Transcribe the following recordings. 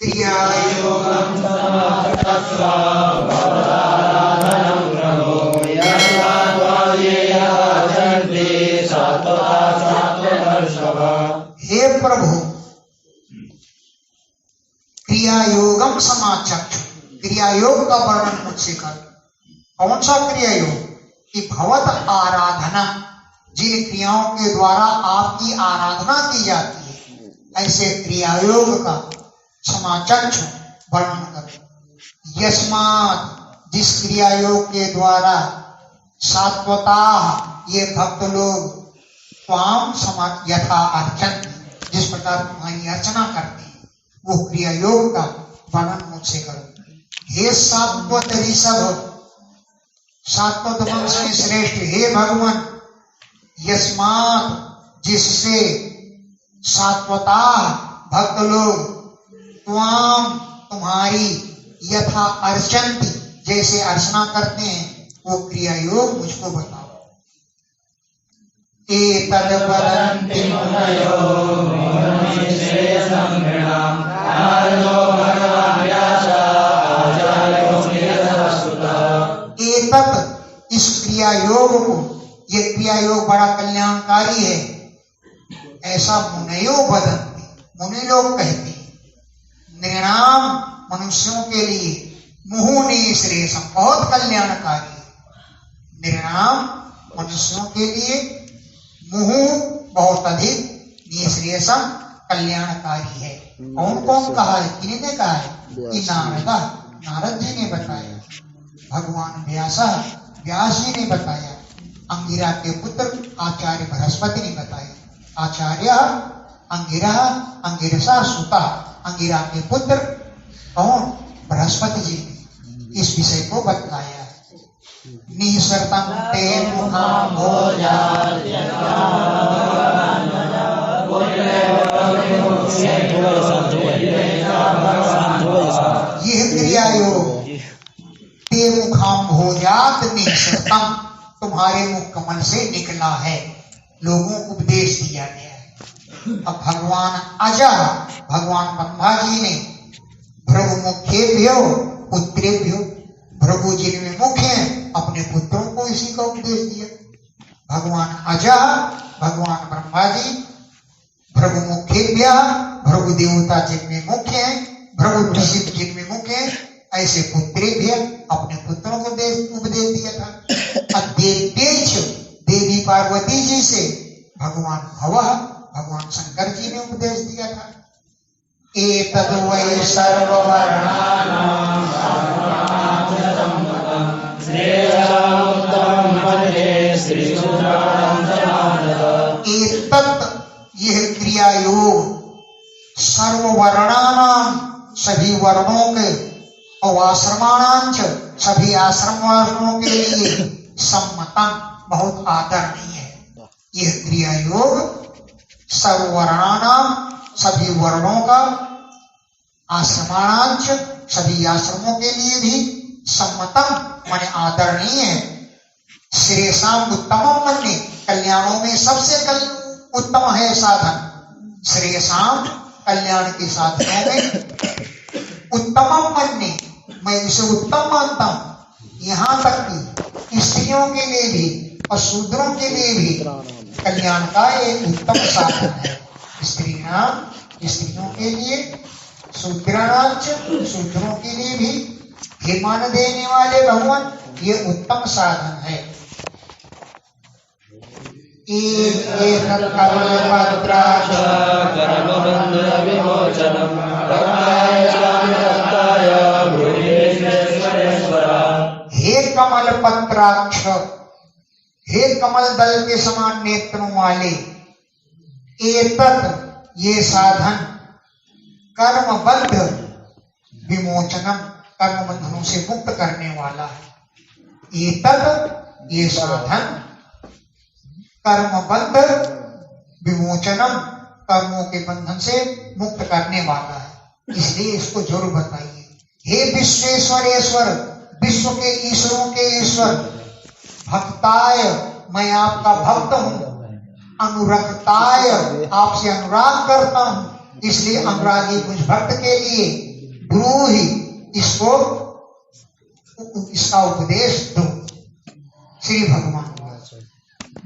क्रियायोगं समाचक्षु भवदाराधनं प्रभो यद्वाद्वाद्येयाचन्ते सात्वता सात्वदर्शव। हे प्रभु, क्रियायोगम समाचक्षु, क्रियायोग का वर्णन मुझसे कर। कौन सा क्रियायोग? कि भवत आराधना, जिन क्रियाओं के द्वारा आपकी आराधना की जाती है, ऐसे क्रियायोग का समाचक्षु वर्णन कर। यस्मात्, जिस क्रियायोग के द्वारा सात्वता ये भक्त लोग त्वाम समा यथा अर्चन, जिस प्रकार तुम्हारी अर्चना करते हैं, वो क्रियायोग का वर्णन मुझसे करो। हे सात्वत ऋषभ, सात्वत वंश में श्रेष्ठ, हे भगवान, यस्मात्, जिससे सात्वता भक्त लोग त्वाम तुम्हारी यथा अर्चन्ति जैसे अर्चना करते हैं, वो क्रियायोग मुझको बताओ। एतद् वदन्ति मुनयो श्रेयसं नृणां नारदो भगवान् व्यासः आचार्यो निरस्तुतः। एतत्, इस क्रियायोग को, ये क्रियायोग बड़ा कल्याणकारी है, ऐसा मुनयो वदन्ति, मुनि लोग कहते हैं। नृणाम, मनुष्यों के लिए, मुहुनि श्रेयसं, बहुत कल्याणकारी है। नृणाम, मनुष्यों के लिए, मुहु, बहुत अधिक, निश्रेयसम, कल्याणकारी है। कौन कौन कहा है? किन्होंने कहा है? कि नारद जी ने बताया, भगवान व्यास जी ने बताया, अंगिरा के पुत्र आचार्य बृहस्पति ने बताया। आचार्य अंगिरा, अंगिरसा सुता, अंगिरा के पुत्र कौन? बृहस्पति जी ने इस विषय को बतलाया। निसर्तम ते मुखाम्भोजा, यह क्रियायोग ते मुखाम्भोजात निसर्तम, तुम्हारे मुख कमल से निकला है, लोगों को उपदेश दिया गया है। अब भगवान अजा, भगवान ब्रह्मा जी ने भृगु मुख्येभ्यो पुत्रेभ्यो, भृगु जिनमें मुख्य हैं, अपने पुत्रों को इसी का उपदेश दिया। भगवान अजा, भगवान ब्रह्मा जी, भृगु मुख्येभ्यः, भृगु देवता जिनमें मुख्य हैं, भृगु ऋषि जिनमें मुख्य हैं, ऐसे पुत्रेभ्य, अपने पुत्रों को उपदेश दिया था। अद्येतेच, देवी पार्वती जी से भगवान भवः, भगवान शंकर जी ने उपदेश दिया था। एतद् वै सर्ववर्णानां एतत्, यह क्रियायोग सर्ववर्णानां, सभी वर्णों के, और आश्रमाणांच, सभी आश्रम वासियों के लिए, सम्मतम, बहुत आदरणीय है। यह क्रियायोग सर्ववर्णानां, सभी वर्णों का, आश्रमाणांच, सभी आश्रमों के लिए भी, सम्मतम माने आदरणीय है। श्रेयसाम उत्तमम मन्ये, कल्याणों में सबसे उत्तम है साधन। श्रेयसाम, कल्याण के साधनों में, उत्तमम मन्ये, मैं इसे उत्तम मानता हूं। यहाँ तक कि स्त्रियों के लिए भी और शूद्रों के लिए भी कल्याण का एक उत्तम साधन है। स्त्रियों के लिए, शूद्राणांच, शूद्रों के लिए भी हे मान देने वाले भगवान, ये उत्तम साधन है। हे कमल पत्राक्ष, हे कमल दल के समान नेत्रों वाले, एतत्, ये साधन, कर्मबद्ध विमोचनम, कर्म बंधनों से मुक्त करने वाला है। एतत्, ये साधन, कर्मबद्ध विमोचनम, कर्मों के बंधन से मुक्त करने वाला है, इसलिए इसको जरूर बताइए। हे विश्वेश्वरेश्वर, विश्व के ईश्वरों के ईश्वर, भक्ताय, मैं आपका भक्त हूँ, अनुरक्ताय, आपसे अनुराग करता हूँ, इसलिए अनुरागी मुझ भक्त के लिए ब्रूहि, इसको इसका उपदेश दो। श्री भगवान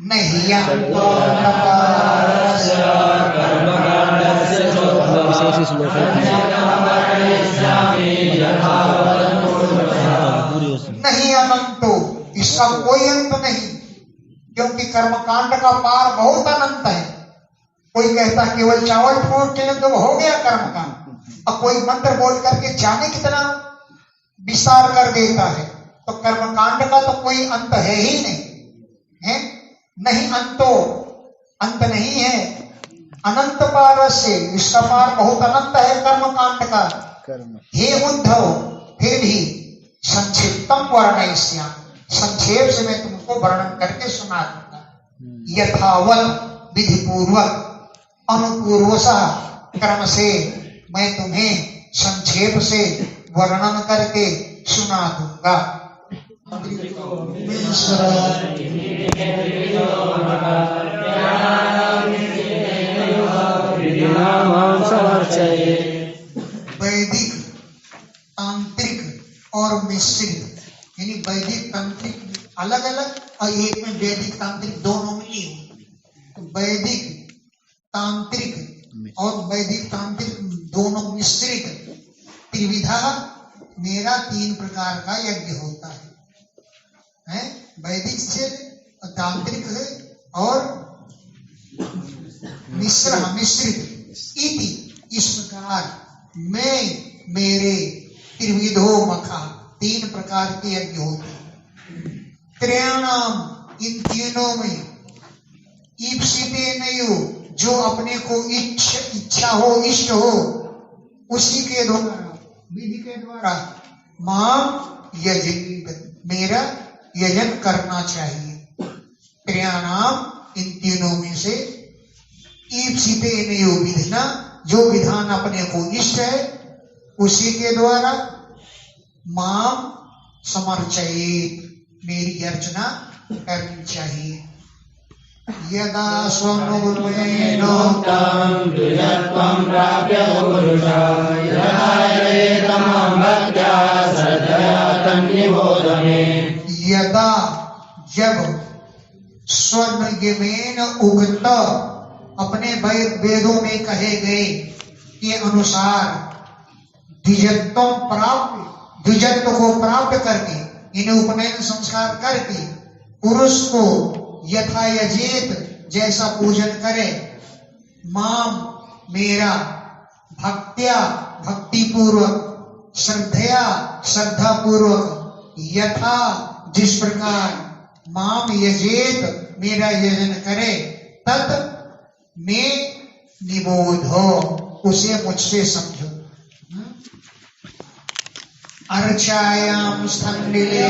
नहीं नहीं अनंतो, इसका कोई अंत नहीं, क्योंकि कर्मकांड का पार बहुत अनंत है। कोई कहता केवल चावल फूट के तो हो गया कर्मकांड, और कोई मंत्र बोल करके जाने कितना विस्तार कर देता है। तो कर्मकांड का तो कोई अंत है ही नहीं, है नहीं अंतो, अंत नहीं है। अनंत पार से, इसका पार बहुत अनंत है कर्मकांड का। हे उद्धव, फिर भी संक्षिप्तम वर्णयिष्यामि, संक्षेप से मैं तुमको वर्णन करके सुना दूंगा। यथावत विधि पूर्वक अनुपूर्वशः क्रम से मैं तुम्हें संक्षेप से वर्णन करके सुना दूंगा। वैदिक, तांत्रिक और मिश्रित, यानी वैदिक तांत्रिक अलग अलग और एक में वैदिक तांत्रिक दोनों मिली हुई। तो वैदिक तांत्रिक और वैदिक तांत्रिक दोनों मिश्रित त्रिविधा मेरा 3 प्रकार का यज्ञ होता है, वैदिक से, तांत्रिक है और मिश्रित इति, इस प्रकार मैं मेरे त्रिविधो मखा 3 प्रकार के यज्ञ होते हैं। त्रयाणाम, इन तीनों में ईप्सिते नयो, जो अपने को इच्छा हो, इष्ट हो, उसी के द्वारा, विधि के द्वारा माम यजेत, मेरा यजन करना चाहिए। त्रयाणाम, इन तीनों में से ईप्सिते नयो विधिना, जो विधान अपने को इष्ट है उसी के द्वारा माम समर्चयेत, मेरी अर्चना करनी चाहिए। यदा स्वनुगुणेनोक्तं द्विजत्वं प्राप्य पुरुषः यदा एतमं भक्त्या श्रद्धया तन्निबोध मे। यदा, जब स्वनुगुणेन उक्त, अपने वेदों में कहे गए के अनुसार द्विजत्व को प्राप्त करके, इन्हें उपनयन संस्कार करके पुरुष को यथा यजेत, जैसा पूजन करे, माम, मेरा, भक्त्या, भक्ति पूर्वक, श्रद्धया, श्रद्धा पूर्वक, यथा, जिस प्रकार, माम यजेत, मेरा यजन करे, तत् में निबोधो, उसे मुझसे समझो। अर्चायाम स्थंडिले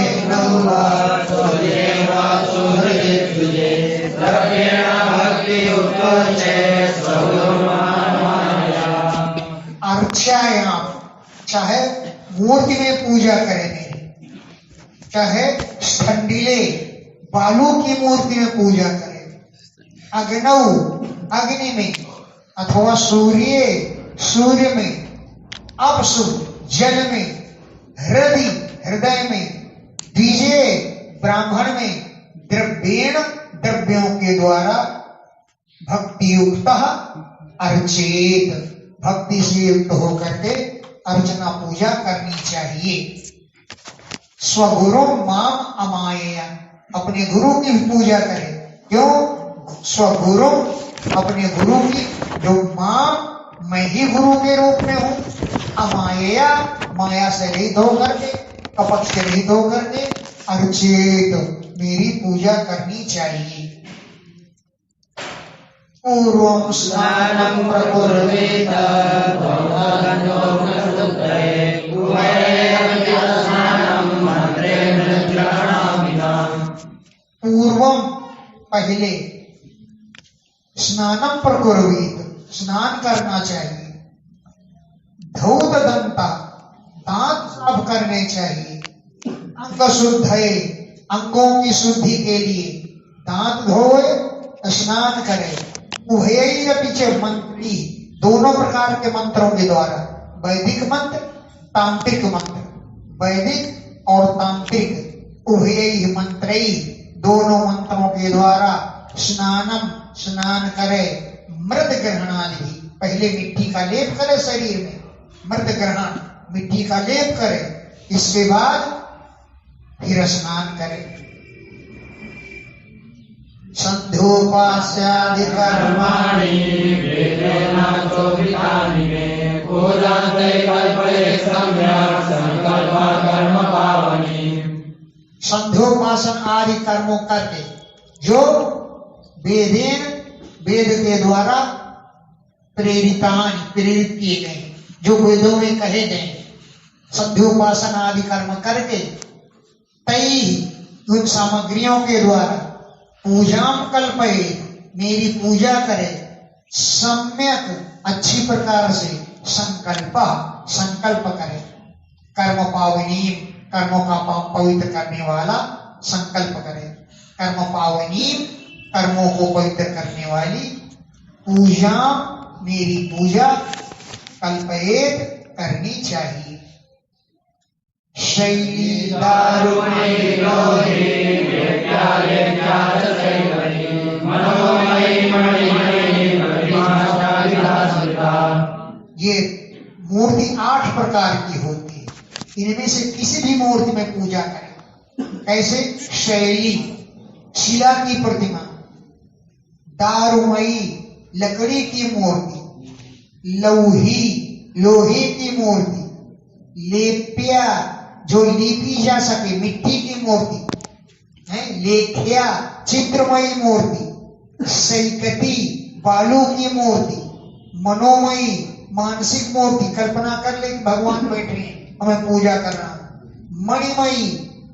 अर्चायाम, चाहे मूर्ति में पूजा करेंगे, चाहे स्थंडिले, बालू की मूर्ति में पूजा करें, अग्नौ, अग्नि में, अथवा सूर्य में, अपसु, जल में, हृदय में, द्विजे, ब्राह्मण में, द्रव्येण, द्रव्यों के द्वारा, भक्ति युक्त अर्चेत, भक्ति से युक्त होकर के अर्चना पूजा करनी चाहिए। स्वगुरु माम अमायया, अपने गुरु की पूजा करें। क्यों? स्वगुरु, अपने गुरु की, जो माम, मैं ही गुरु के रूप में हूँ, अमायया, माया से रहित होकर के, कपट से रहित होकर के, अर्चेत, मेरी पूजा करनी चाहिए। पूर्वं स्नानं प्रकुर्वेत पूर्वं, पहले, स्नानं प्रकुर्वेत, स्नान करना चाहिए। धौत दंता, दांत साफ करने चाहिए। अंग शुद्ध है, अंगों की शुद्धि के लिए दांत धोए, स्नान करे। उभयैरपि च मंत्री, दोनों प्रकार के मंत्रों के द्वारा, वैदिक मंत्र तांत्रिक मंत्र, वैदिक और तांत्रिक उभय मंत्रई, दोनों मंत्रों के द्वारा स्नान करे, मृद ग्रहणादि, पहले मिट्टी का लेप करे शरीर में, मृद ग्रहण मिट्टी का लेप करे, इसके बाद फिर स्नान करे। संध्योपास्यादि कर्माणि वेदेनाचोदितानि मे पूजान्ते कल्पये सम्यक् संकल्पा कर्म पावनी। संध्योपासन आदि कर्मों करके जो वेद के द्वारा प्रेरित किए गए, जो वेदों में कहे गए, संध्योपासन आदि कर्म करके तई उन सामग्रियों के द्वारा पूजाम कल्पये, मेरी पूजा करे, सम्यक अच्छी प्रकार से संकल्प करे, कर्म पावनी, कर्मों का पवित्र करने वाला संकल्प करे, कर्म पावनी, कर्मों को पवित्र करने वाली पूजा, मेरी पूजा कल्पयेत करनी चाहिए। शैली दारुमयी लोहे वेद्यालय ज्ञातशैवनी मनोमयी मणिमयी प्रतिमाशालिता। ये मूर्ति 8 प्रकार की होती है, इनमें से किसी भी मूर्ति में पूजा करें। कैसे? शैली, शिला की प्रतिमा, दारुमयी, लकड़ी की मूर्ति, लौही, लोहे की मूर्ति, लेप्या, जो लीपी जा सके, मिट्टी की मूर्ति है, लेख्या, चित्रमयी मूर्ति, सैकती, बालू की मूर्ति, मनोमयी, मानसिक मूर्ति, कल्पना कर ले भगवान बैठे हैं, हमें पूजा करना, मणिमयी,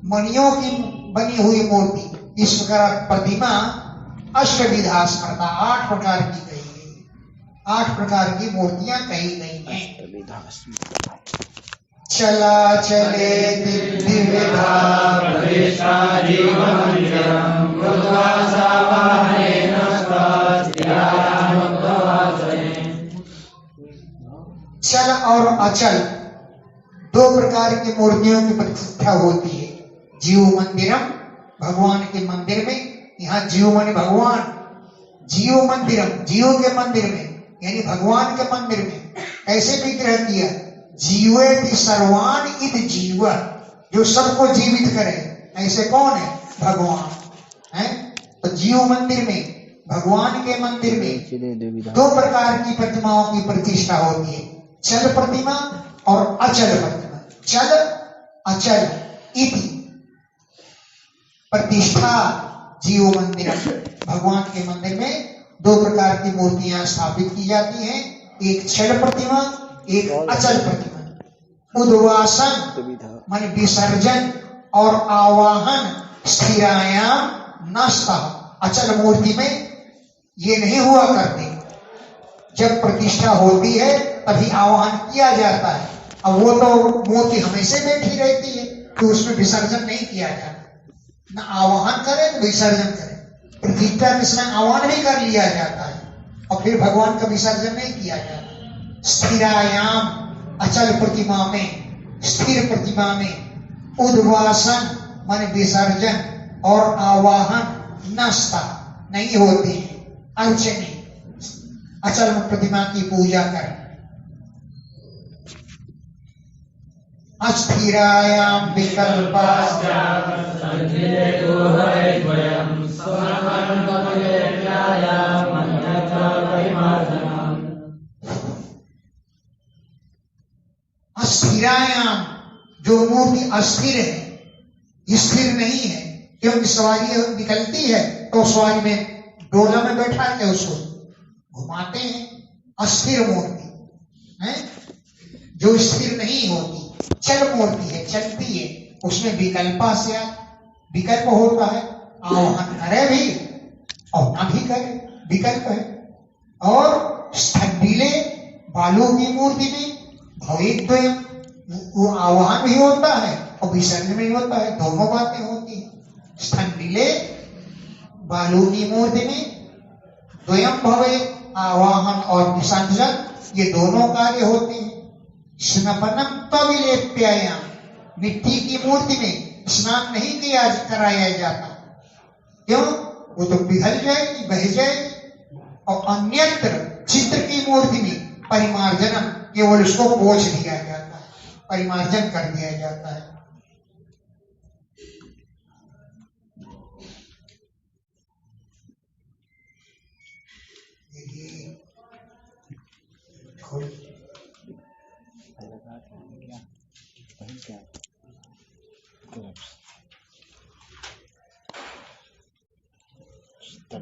मणियों की बनी हुई मूर्ति। इस प्रकार प्रतिमा अष्टविधा स्मृता, 8 प्रकार की कही गई, 8 प्रकार की मूर्तियां कही गई हैं। चला चले दिव्यविधा प्रतिष्ठा जीवमंदिरं कृत्वा वाहनेन चल और अचल, 2 प्रकार की मूर्तियों की प्रतिष्ठा होती है। जीव मंदिरम, भगवान के मंदिर में, यहाँ जीव माने भगवान, जीव मंदिरम, जीव के मंदिर में, यानी भगवान के मंदिर में। ऐसे विग्रह किया, जीवेति सर्वान इद जीव, जो सबको जीवित करे, ऐसे कौन है? भगवान है। तो जीव मंदिर में, भगवान के मंदिर में 2 प्रकार की प्रतिमाओं की प्रतिष्ठा होती है, चल प्रतिमा और अचल प्रतिमा। चल अचल इति प्रतिष्ठा जीव मंदिर, भगवान के मंदिर में 2 प्रकार की मूर्तियां स्थापित की जाती हैं, एक चल प्रतिमा, एक अचल प्रतिमा। उद्वासन मान विसर्जन और आवाहन, स्थिरायाम नष्टा, अचल मूर्ति में ये नहीं हुआ करते। जब प्रतिष्ठा होती है तभी आवाहन किया जाता है। अब वो तो मूर्ति हमेशा बैठी रहती है, तो उसमें विसर्जन नहीं किया जाता, न आवाहन करे न विसर्जन करे। प्रतिष्ठा के समय आवाहन भी कर लिया जाता है और फिर भगवान का विसर्जन नहीं किया जाता। स्थिरायाम, अचल प्रतिमा में, स्थिर प्रतिमा में, उद्वासन माने विसर्जन और आवाहन नष्टा नहीं होते हैं। अर्चने, अचल प्रतिमा की पूजा करें। अस्थिरायाम अस्थिरायाम, जो मूर्ति अस्थिर है, स्थिर नहीं है, क्योंकि सवारी निकलती है तो सवारी में डोला में बैठा के उसको घुमाते हैं। अस्थिर मूर्ति है जो स्थिर नहीं होती, चल मूर्ति है, चलती है, उसमें विकल्पा से विकल्प होता है, आवाहन करे भी और ना भी करे, विकल्प है। और स्थंडिले, बालू की मूर्ति में भविद्वयम, वो आवाहन भी होता है और विसर्जन भी होता है, दोनों बातें होती है। स्थंडिले, बालू की मूर्ति में द्वयम भवे, आवाहन और विसर्जन, ये दोनों कार्य होते हैं। स्नपनम त्वविलेप्यायाम, मिट्टी की मूर्ति में स्नान नहीं किया कराया जाता। क्यों? वो तो पिघल जाएगी, बह जाएगी। और अन्यत्र चित्र की मूर्ति में परिमार्जनम, केवल उसको पोंछ दिया जाता है, परिमार्जन कर दिया जाता है।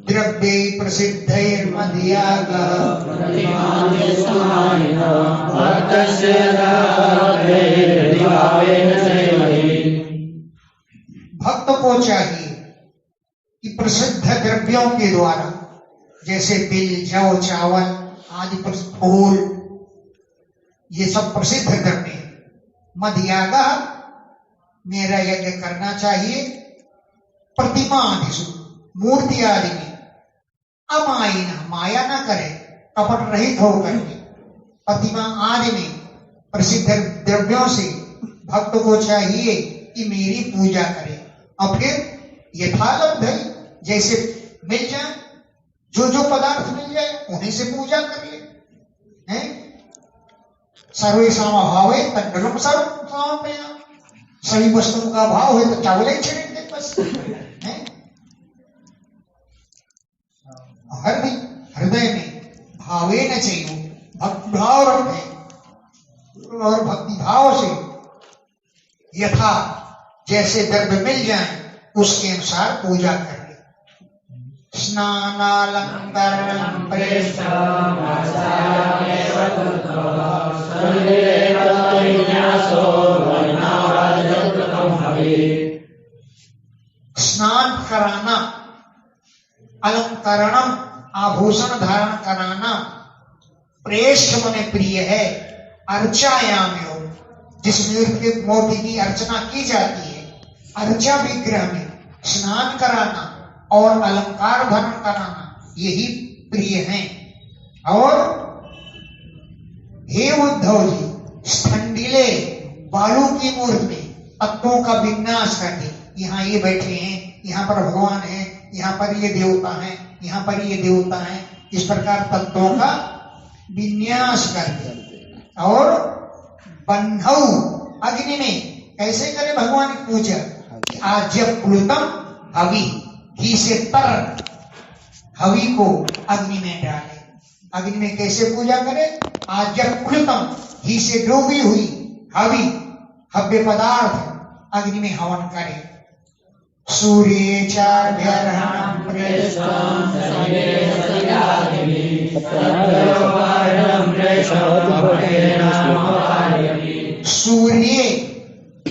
द्रव्ये प्रसिद्धैर्मध्यागः भक्त को चाहिए कि प्रसिद्ध द्रव्यों के द्वारा, जैसे तिल, जौ, चावल आदि फूल, ये सब प्रसिद्ध द्रव्य है। मध्यागः, मेरा यज्ञ करना चाहिए। प्रतिमा आदि, मूर्ति आदि में अमायिन, माया न करे, कपट रहित होकर के प्रतिमा आदि में प्रसिद्ध द्रव्यों से भक्त को चाहिए कि मेरी पूजा करे। और फिर यथालब्ध है, जैसे मिल जाए, जो पदार्थ मिल जाए उन्हीं से पूजा कर ले। सर्वेषां भावे तद्गुणं सर्वं समर्पयामि, सभी वस्तुओं का भाव है तो चावल ही छिड़क दे बस। हृदय में भावे न चाहिए, भक्ति भाव रखे और भक्ति भाव से यथा जैसे द्रव्य मिल जाए उसके अनुसार पूजा कर ले। स्नानालंकरणं स्नान कराना, अलंकरणम आभूषण धारण कराना, प्रेष्ठ मने प्रिय है। अर्चायाम योग, जिस मूर्ति की अर्चना की जाती है, अर्चा विग्रह में स्नान कराना और अलंकार धारण कराना यही प्रिय है। और हे उद्धव जी, स्थंडिले बालू की मूर्ति में तत्वों का विन्यास कर दे। यहाँ ये बैठे हैं, यहाँ पर भगवान है, यहाँ पर ये देवता है, यहाँ पर ये देवता है, इस प्रकार तत्वों का विन्यास कर दे। और बन्हौ, अग्नि में कैसे करे भगवान की पूजा? आज्य प्लुतम हवि, घी से तर हवि को अग्नि में डाले। अग्नि में कैसे पूजा करे? आज्य प्लुतम, घी से डूबी हुई हवि, हव्य पदार्थ अग्नि में हवन करे। सूर्ये चाभ्यर्हणं प्रेष्ठं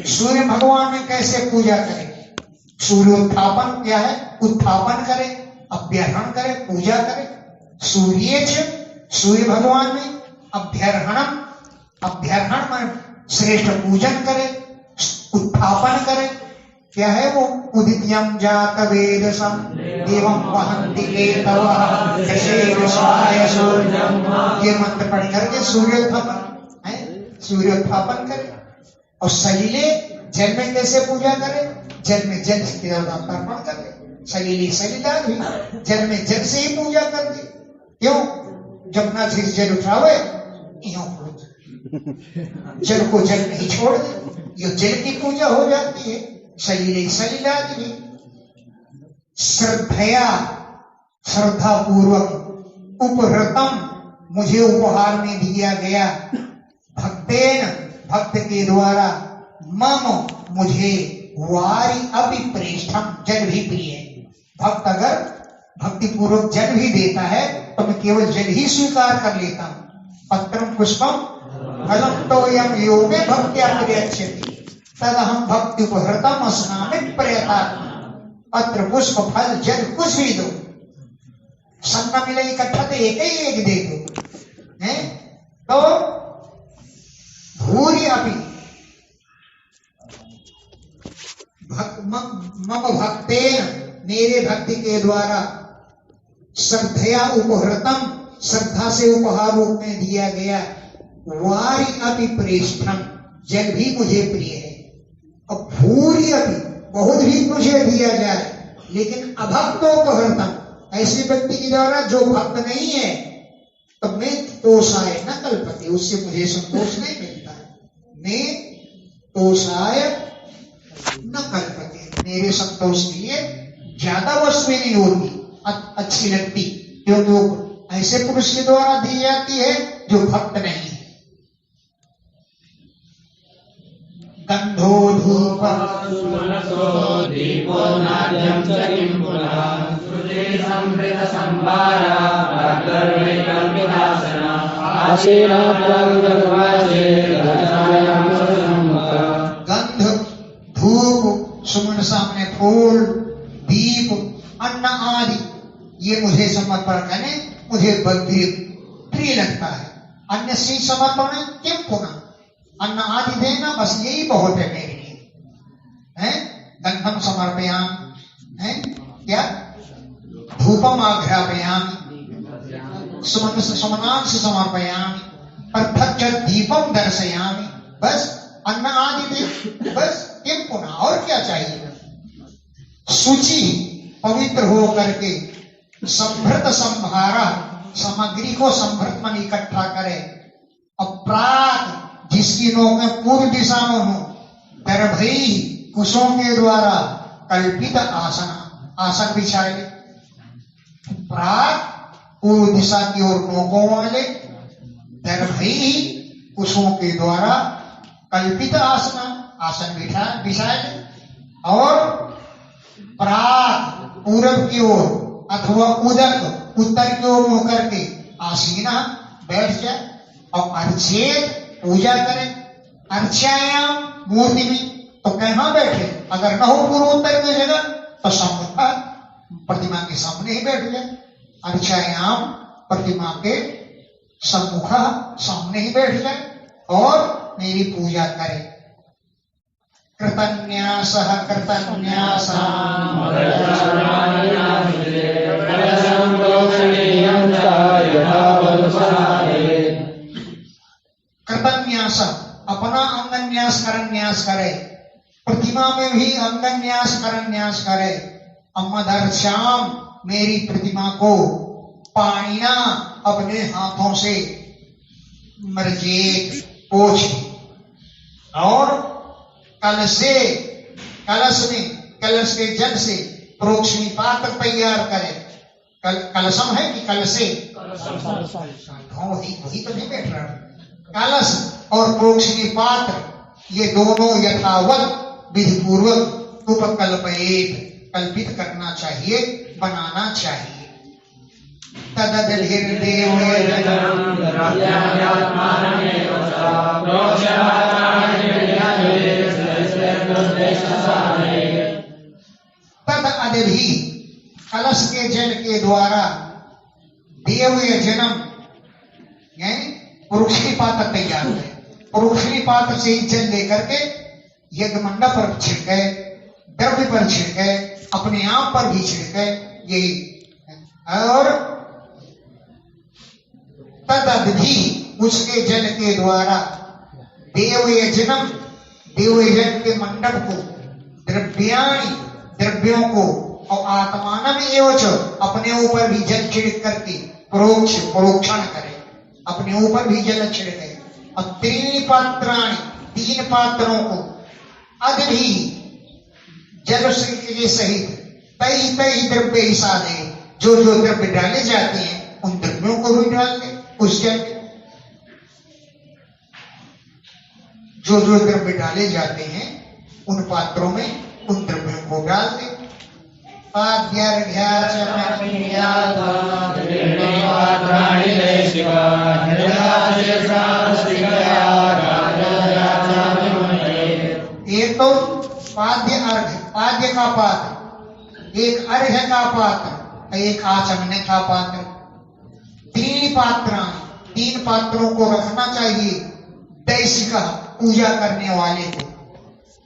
सूर्य भगवान में कैसे पूजा करें? सूर्य उत्थापन क्या है? उत्थापन करे, अभ्यर्हण करे, पूजा करे। सूर्य भगवान में अभ्यर्हणम, अभ्यर्हण में श्रेष्ठ पूजन करे, उत्थापन करे। क्या है वो? उदित्यम जात वेदसम एवं वहन्ति केतवः दशेरसाय सूर्यम, ये मंत्र पढ़ करके सूर्योत्थापन है, सूर्योत्थापन करे। और सलीले जल में कैसे पूजा करे? जल में जल से अर्पण करे। सलीले सलीला भी जल में जल से ही पूजा कर दे। क्यों? जब ना फिर जल उठावे जल को जल नहीं छोड़ दे, ये जल की पूजा हो जाती है। सलीले सलीला भी श्रद्धया, श्रद्धा पूर्वक, उपहृतम, मुझे उपहार में दिया गया, भक्तेन, भक्त के द्वारा, मम, मुझे, वारी अभिप्रेष्ठम, जल भी प्रिय है। भक्त अगर भक्ति पूर्वक जल भी देता है तो मैं केवल जल ही स्वीकार कर लेता हूँ। पत्रम पुष्पम फलम तो यम योगे भक्त्या प्रयच्छति तदहम भक्ति उपहृतम स्नामित प्रयतात्मा। पत्र, पुष्प, फल, जल कुछ भी दो, सब न मिले इकट्ठा तो एक ही एक दे दो, है तो भूरि अपि मम भक्तेन, मेरे भक्ति के द्वारा, श्रद्धया उपहृतम, श्रद्धा से उपहार रूप में दिया गया, वारी अपि प्रेष्ठम, जल भी मुझे प्रिय है। अब भूरी अपि, बहुत भी मुझे दिया जाए, लेकिन अभक्तोपहृतम, ऐसे व्यक्ति के द्वारा जो भक्त नहीं है, तब मैं तोषाय न कल्पते, उससे मुझे संतोष नहीं मिलता है। मैं तोषाय न कल्पते, मेरे संतोष के लिए ज्यादा वस्तुएं नहीं होती, अच्छी लगती, क्योंकि वो ऐसे पुरुष के द्वारा दी जाती है जो भक्त नहीं है। गंधो धूप मनसो दीपो नाद्यं च किं पुनः श्रुते संवृत संभारा भक्तर्वै कल्पितासना आसेना प्रागुर्वाचे रचनायां सम्मुखा। गंध, धूप, सुमन सामने फूल, दीप, अन्न आदि, ये मुझे समर्पण करने मुझे प्रिय लगता है। अन्य से समर्पण किम पुनः, अन्न आदि देना बस यही बहुत है मेरे लिए, है। गंधम समर्पयामि, है क्या, धूपम आघ्रापयामि, सुमनांश समर्पयामि, पृथक् दीपम दर्शयामि, बस अन्न आदि दे, बस किम पुनः, और क्या चाहिए। शुचि, पवित्र हो करके, संभृत संभारा, सामग्री को संभृत मन इकट्ठा करे, अपराध, जिसकी नोक में पूर्व दिशा में हो, दर्भई, कुशों के द्वारा कल्पित आसन, आसन बिछाए, प्राग, पूर्व दिशा की ओर नोकों वाले, दर्भई, कुशों के द्वारा कल्पित आसन, आसन बिछाए, और प्राग, पूर्व की ओर अथवा उदक, उत्तर की ओर मुंह करके आसीना, बैठ जाए, और अर्चेत, पूजा करें। अर्चायाम, मूर्ति में, तो कहाँ बैठे, अगर न हो पूर्व उत्तर में जगह तो सम्मुख, प्रतिमा के सामने ही बैठ जाए। अर्चायाम, प्रतिमा के सम्मुख, सामने ही बैठ जाए और मेरी पूजा करें। कृतन्यासः कृतन्यासः कृतन्यास, अपना अंगन्यास करन्यास करे, प्रतिमा में भी अंगन्यास करन्यास करे। अमदर्श्याम, मेरी प्रतिमा को पाणिना, अपने हाथों से मर्जेत, पोछ, और कलशे, कलश में, कलश के जल से प्रोक्षणी पात्र तैयार करे। कलशम है कि कलशे, वही तो नहीं बैठ रहा। कलश और प्रोक्षणी पात्र, ये दोनों यथावत विधि पूर्वक उपकल्पयेत, कल्पित करना चाहिए, बनाना चाहिए। तद अदधि, कलश के जल के द्वारा देव जन्म, पुरुषी पात्र तैयार है। पुरुषी पात्र से ही जल लेकर के यज्ञ मंडप पर छिड़के, द्रव्य पर छिड़के, अपने आप पर भी छिड़के, यही। और तदधि, उसके जल के द्वारा देव जन्म, देवयजन के मंडप को, द्रव्याणि, द्रव्यों को, और आत्मानम एवच, अपने ऊपर भी जल छिड़क करके प्रोक्षण करे, अपने ऊपर भी जल छिड़के। और त्रीणि पात्राणि, तीन पात्रों को, अदधि, जल के सहित, तई तई द्रव्य हिस्सा दे, जो जो द्रव्य डाले जाते हैं उन द्रव्यों को भी डाल दे उस जल में। जो जो द्रव्य डाले जाते हैं उन पात्रों में उन द्रव्यों को डाल दे। एक तो पाद्य अर्घ, पाद्य का पात्र, एक अर्घ का पात्र, एक आचमन का पात्र। तीन पात्र, तीन पात्रों को रखना चाहिए दैसिक, पूजा करने वाले को।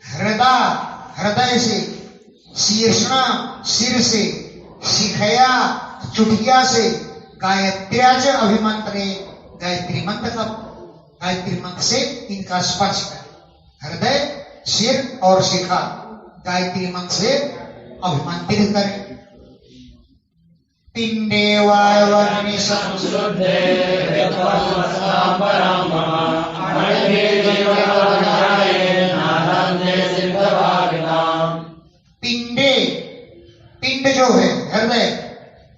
हृदय, हृदय से, शीर्षणा, सिर से, शिखया, चुटिया से, गायत्र्या च अभिमंत्रे, गायत्री मंत्र का गायत्री मंत्र से इनका स्पर्श करें। हृदय, सिर और शिखा गायत्री मंत्र से अभिमंत्रित करें। पिंडे वायुवर्णि संशुद्धे यत्त्वमस्तां परां मम अणिमे जीवनाय नादन्ते सिद्धभागिनाम्। पिंडे, पिंड जो है हृदय,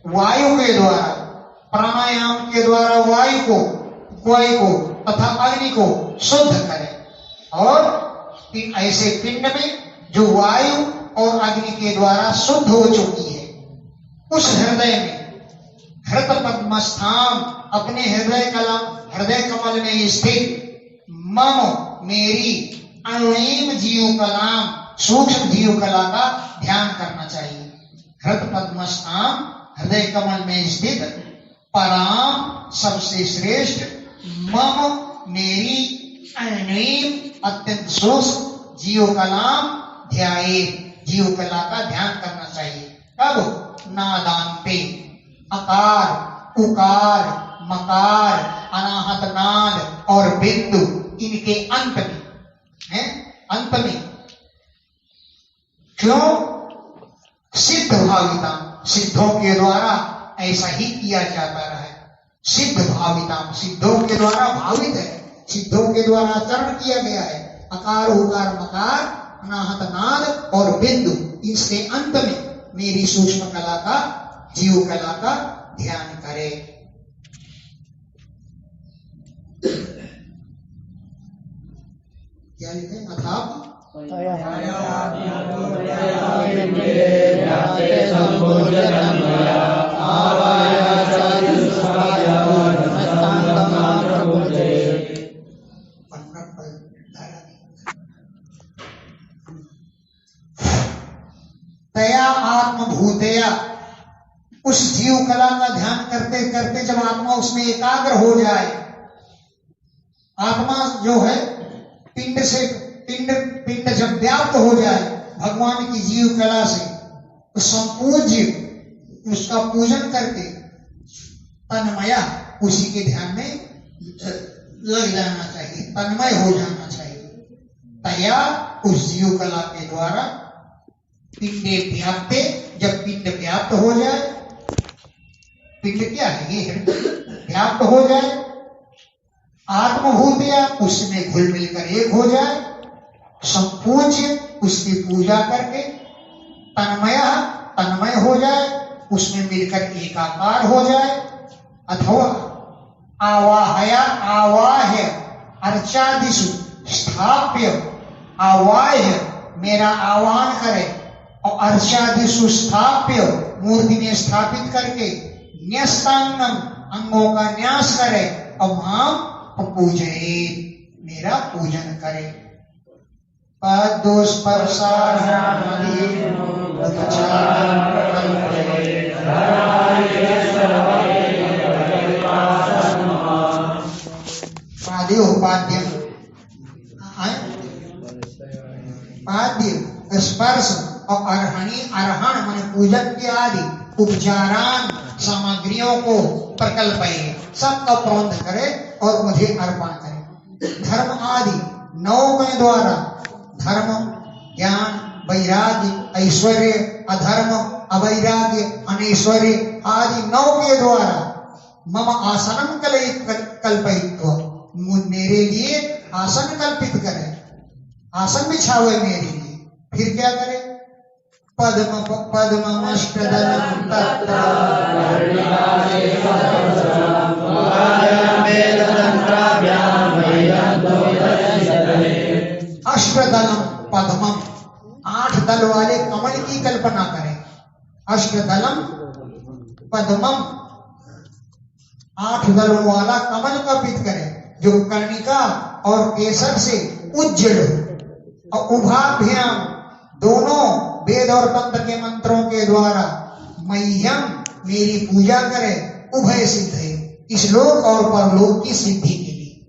वायु के द्वारा, प्राणायाम के द्वारा वायु को तथा अग्नि को शुद्ध करें। और ऐसे पिंड में जो वायु और अग्नि के द्वारा शुद्ध हो चुकी है, उस हृदय में हृत पद्मस्थान, अपने हृदय कमल में स्थित मम, मेरी अणुनीम जीव कलाम, सूक्ष्म जीव कला का ध्यान करना चाहिए। हृत पद्मस्थान, हृदय कमल में स्थित पराम, सबसे श्रेष्ठ, मम, मेरी अणुनीम, अत्यंत सूक्ष्म जीव कलाम ध्याये, जीव कला का ध्यान करना चाहिए। कब? नादांते, अकार, उकार, मकार, अनाहत नाद और बिंदु, इनके अंत में है, अंत में। क्यों? सिद्ध भाविता, सिद्धों के द्वारा ऐसा ही किया जाता रहा है। सिद्ध भाविता, सिद्धों के द्वारा भावित है, सिद्धों के द्वारा आचरण किया गया है। अकार, उकार, मकार, अनाहत नाद और बिंदु, इसके अंत में मेरी सूक्ष्म कला का, जीव कला का ध्यान करे। क्या लिखे? अथाप तया आत्मभूतया, उस जीव कला का ध्यान करते करते जब आत्मा उसमें एकाग्र हो जाए, आत्मा जो है पिंड से, पिंड जब व्याप्त हो जाए भगवान की जीव कला से, तो संपूर्ण जीव उसका पूजन करके तन्मया, उसी के ध्यान में लग जाना चाहिए, तन्मय हो जाना चाहिए। तया, उस जीव कला के द्वारा पिंडे व्याप्ते, जब पिंड व्याप्त हो जाए, पिंड क्या है? ये हृदय व्याप्त हो जाए, आत्मभूतिया, उसमें घुल मिलकर एक हो जाए, संपूज्य, उसकी पूजा करके, तन्मया, तन्मय हो जाए, उसमें मिलकर एकाकार हो जाए। अथवा आवाहया, आवाह्य, अर्चादिषु स्थाप्य, आवाह्य, मेरा आह्वान करे, और अर्चादिषु स्थाप्य, मूर्ति में स्थापित करके, न्यस्तांगम, अंगों का न्यास करे, और माम पूजये, मेरा पूजन करे। पाद्य, स्पर्श और अर्हणी, अर्हण माने पूजन के आदि उपचारान, सामग्रियों को प्रकल्पये, सबका प्रबंध करे और मुझे अर्पण करे। धर्म आदि 9 के द्वारा, धर्म, ज्ञान, वैराग्य, ऐश्वर्य, अधर्म, अवैराग्य, अनैश्वर्य आदि 9 के द्वारा मम आसनम कल्पयित्वा, मेरे लिए आसन कल्पित करे, आसन बिछावे मेरे लिए। फिर क्या करे? पद्ममष्टदलं तत्र अष्टदलम पद्मम, 8 दल वाले कमल की कल्पना करें। अष्टदलम पद्मम, 8 दलों वाला कमल कल्पित करें, जो कर्णिका और केसर से उज्जवल हो, और उभाभ्याम, दोनों वेद और तंत्र के मंत्रों के द्वारा मह्यम, मेरी पूजा करे, उभय सिद्ध है, इस लोक और परलोक की सिद्धि के लिए,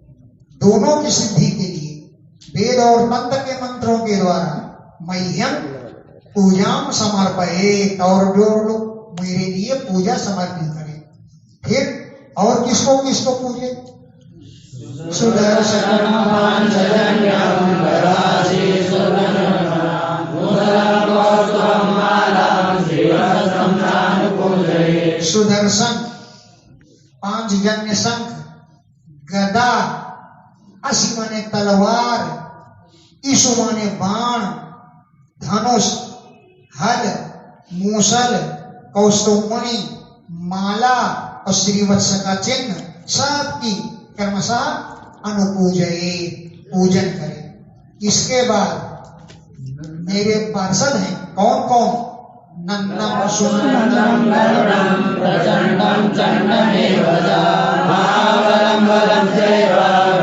दोनों की सिद्धि के लिए वेद और तंत्र के मंत्रों के द्वारा मह्यम पूजाम समर्पये, और जो लोग मेरे लिए पूजा समर्पित करें। फिर और किसको किसको पूजे? सुदर्शनं पाञ्चजन्यं कराशीर्षधनुः मुदलं कौस्तुभं मालां श्रीवत्सं नानुपूजये सुदर्शन पांचजन्य शंख गदा, असी माने तलवार, ईशु माने बाण, धनुष, हल, मूसल, कौस्तुभमणि, माला और श्रीवत्स का चिन्ह सबकी क्रमशः अनुपूजये पूजन करें। इसके बाद मेरे पार्षद हैं कौन कौन? नंदम सुनंदम गरुडं प्रचण्डं चण्डमेव च महाबलं बलं चैव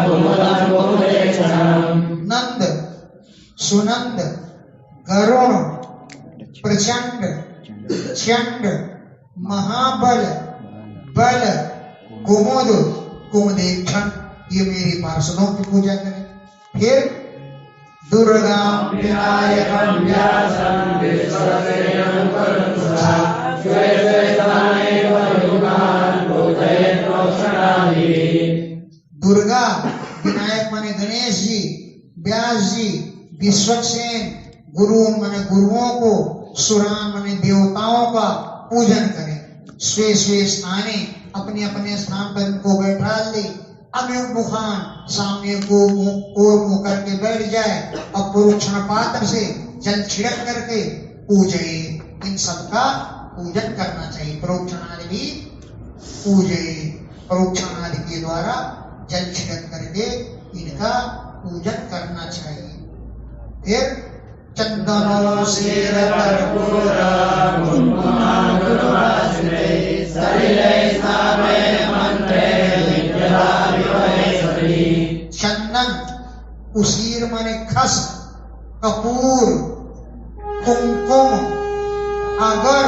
कुमुदं कुमुदेक्षणम् नंद, सुनंद, गरुण, प्रचंड, चंड, महाबल, बल, कुमुद, कुमुदेक्षण, ये मेरे पार्षदों की पूजा करें। फिर दुर्गा विनायकं व्यासं विश्वसेनं करुणा श्वेतस्थाने युगान् पूजयेत् प्रोक्षणाभिः दुर्गा, विनायक माने गणेश जी, व्यास जी, विश्वसेन गुरु माने गुरुओं को, सुरान माने देवताओं का पूजन करें। स्वे स्वे स्थाने अपने अपने स्थान पर उनको बैठा ले। अभिमुखान सामने को ओर मुंह करके बैठ जाए और प्रोक्षण पात्र से जल छिड़क करके पूजये। इन सबका पूजन करना चाहिए। प्रोक्षण आदि भी पूजये। प्रोक्षण आदि के द्वारा जल छिड़क करके इनका पूजन करना चाहिए। फिर चंदनो शीर कर्पूर कुङ्कुमाङ्कुरवासिने सलिले स्थापयेत् मन्त्रे विद्यता विभवे सति चंदन, उसीर माने खस, कपूर, कुमकुम, अगर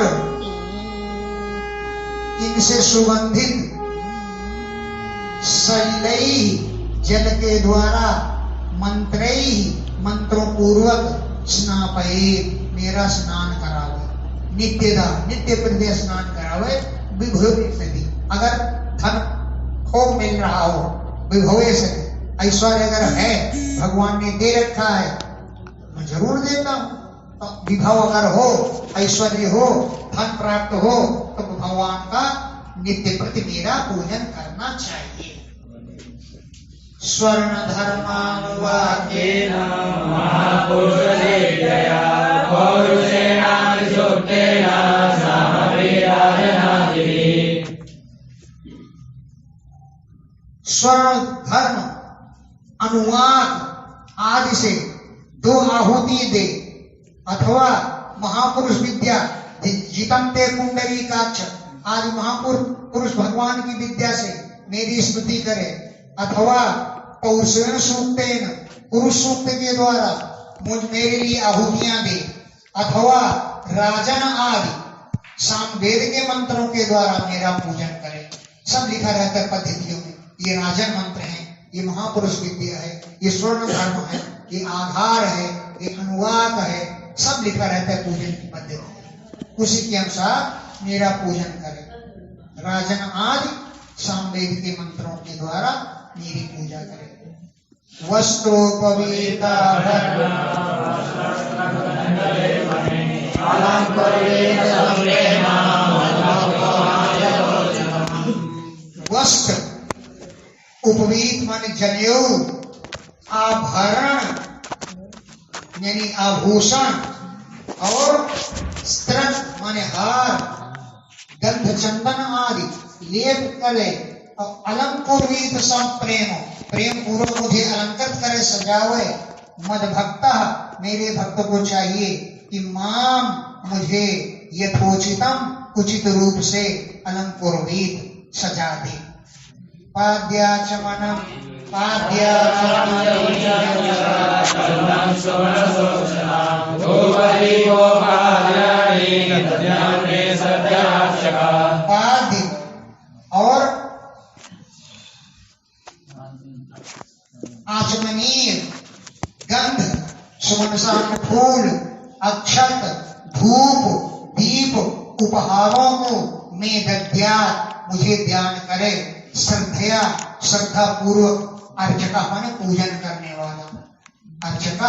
इनसे सुगंधित सलिलई जल के द्वारा मंत्रई मंत्रों पूर्वक स्नापये मेरा स्नान करावे। नित्यदा नित्य प्रति स्नान करावे। विभवे सदी, अगर धन खूब मिल रहा हो, विभवे सदी, ऐश्वर्य अगर है भगवान ने दे रखा है, मैं जरूर देता हूँ। तो विभव अगर हो, ऐश्वर्य हो, धन प्राप्त हो, तो भगवान का नित्य प्रति मेरा पूजन करना चाहिए। स्वर्ण धर्मानुवाक्येन महापुरुषदेवया पौरुषेणाभिषुक्तेन सामवेदायनादिभिः स्वर्ण धर्म अनुवाद आदि से 2 आहुति दे, अथवा महापुरुष विद्या जितंते पुंडरीकाक्ष आदि महापुरुष भगवान की विद्या से मेरी स्तुति करे, अथवा पौरुषेण सूक्तेन पुरुष सूक्त के द्वारा मुझ मेरे लिए आहुतियां दे, अथवा राजन आदि सामवेद के मंत्रों के द्वारा मेरा पूजन करे। सब लिखा रहता है पद्धतियों में। ये राजन मंत्र है, ये महापुरुष विद्या है, ये स्वर्ण धर्म है, ये आधार है, ये अनुवाद है, सब लिखा रहता है पूजन की पद्धति। उसी के अनुसार मेरा पूजन करे। राजन आदि सामवेद के मंत्रों के द्वारा मेरी पूजा करे। वस्त्रोपवीता वस्त्र उपवीत माने जनेऊ, आभरण यानी आभूषण, और स्त्रन माने हार, गंध चंदन आदि लेप करे, और अलंकुर्वीत सम प्रेम, प्रेम पूर्वक मुझे अलंकृत करे, सजावे। मद भक्त मेरे भक्त को चाहिए कि माम मुझे यथोचितम उचित रूप से अलंकुर्वीत सजा दे। पाद्याचमनम पाद्य और आचमनीय गंध, सुमनसान फूल, अक्षत, धूप, दीप, उपहारों को मैं दद्यात् मुझे ध्यान करे, श्रद्धया श्रद्धा पूर्वक अर्चक माने पूजन करने वाला, अर्चक